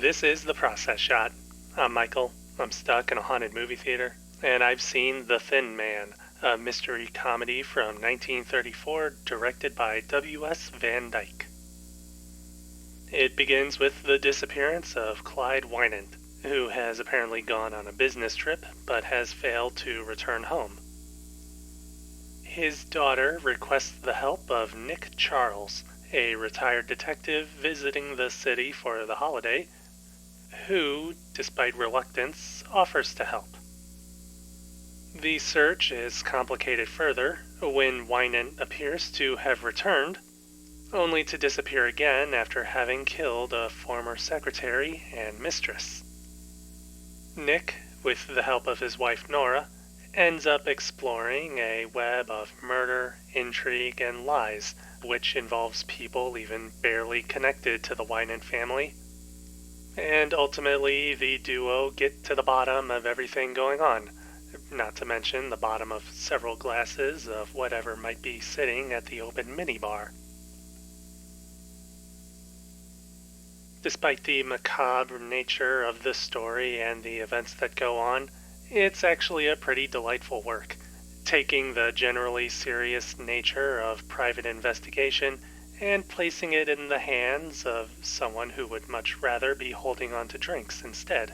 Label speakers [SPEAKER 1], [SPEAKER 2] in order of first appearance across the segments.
[SPEAKER 1] This is The Process Shot. I'm Michael. I'm stuck in a haunted movie theater, and I've seen The Thin Man, a mystery comedy from 1934 directed by W.S. Van Dyke. It begins with the disappearance of Clyde Wynant, who has apparently gone on a business trip but has failed to return home. His daughter requests the help of Nick Charles, a retired detective visiting the city for the holiday, who, despite reluctance, offers to help. The search is complicated further when Wynant appears to have returned, only to disappear again after having killed a former secretary and mistress. Nick, with the help of his wife Nora, ends up exploring a web of murder, intrigue, and lies, which involves people even barely connected to the Wynant family. And ultimately, the duo get to the bottom of everything going on, not to mention the bottom of several glasses of whatever might be sitting at the open minibar. Despite the macabre nature of this story and the events that go on, it's actually a pretty delightful work, taking the generally serious nature of private investigation and placing it in the hands of someone who would much rather be holding on to drinks instead.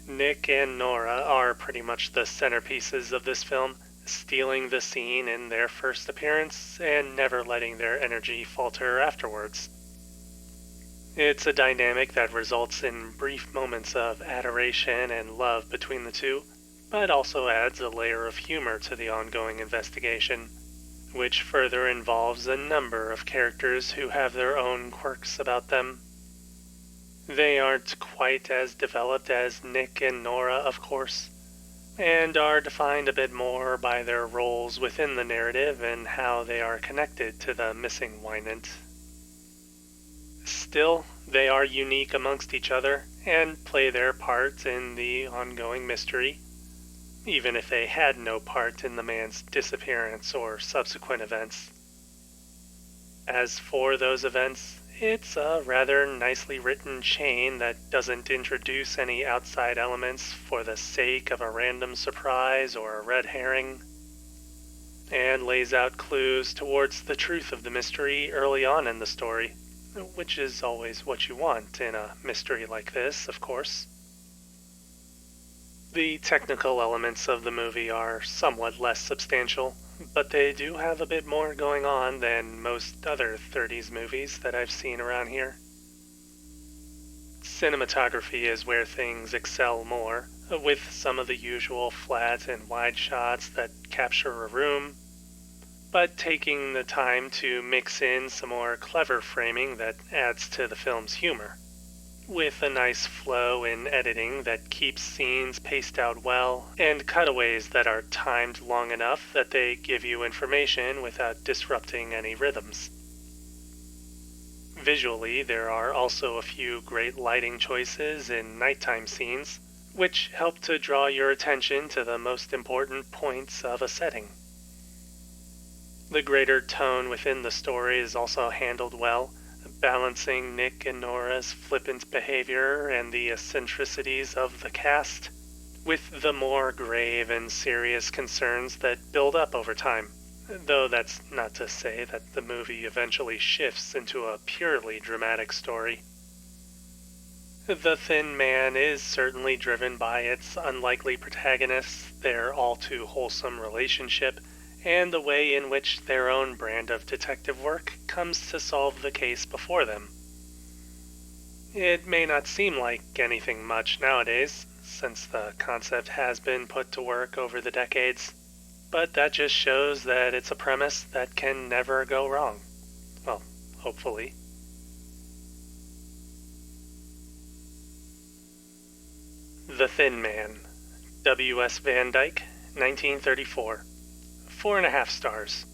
[SPEAKER 1] Nick and Nora are pretty much the centerpieces of this film, stealing the scene in their first appearance and never letting their energy falter afterwards. It's a dynamic that results in brief moments of adoration and love between the two, but also adds a layer of humor to the ongoing investigation, which further involves a number of characters who have their own quirks about them. They aren't quite as developed as Nick and Nora, of course, and are defined a bit more by their roles within the narrative and how they are connected to the missing Wynant. Still, they are unique amongst each other and play their part in the ongoing mystery, even if they had no part in the man's disappearance or subsequent events. As for those events, it's a rather nicely written chain that doesn't introduce any outside elements for the sake of a random surprise or a red herring, and lays out clues towards the truth of the mystery early on in the story, which is always what you want in a mystery like this, of course. The technical elements of the movie are somewhat less substantial, but they do have a bit more going on than most other 30s movies that I've seen around here. Cinematography is where things excel more, with some of the usual flat and wide shots that capture a room, but taking the time to mix in some more clever framing that adds to the film's humor, with a nice flow in editing that keeps scenes paced out well, and cutaways that are timed long enough that they give you information without disrupting any rhythms. Visually, there are also a few great lighting choices in nighttime scenes, which help to draw your attention to the most important points of a setting. The greater tone within the story is also handled well, balancing Nick and Nora's flippant behavior and the eccentricities of the cast, with the more grave and serious concerns that build up over time, though that's not to say that the movie eventually shifts into a purely dramatic story. The Thin Man is certainly driven by its unlikely protagonists, their all-too-wholesome relationship, and the way in which their own brand of detective work comes to solve the case before them. It may not seem like anything much nowadays, since the concept has been put to work over the decades, but that just shows that it's a premise that can never go wrong. Well, hopefully. The Thin Man, W.S. Van Dyke, 1934. 4.5 stars.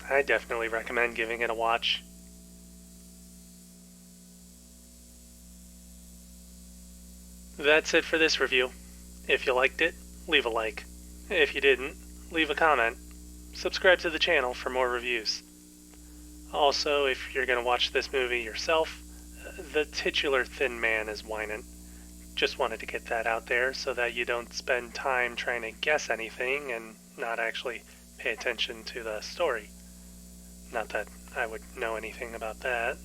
[SPEAKER 1] I definitely recommend giving it a watch. That's it for this review. If you liked it, leave a like. If you didn't, leave a comment. Subscribe to the channel for more reviews. Also, if you're going to watch this movie yourself, The titular thin man is whining. Just wanted to get that out there so that you don't spend time trying to guess anything and not actually pay attention to the story. Not that I would know anything about that.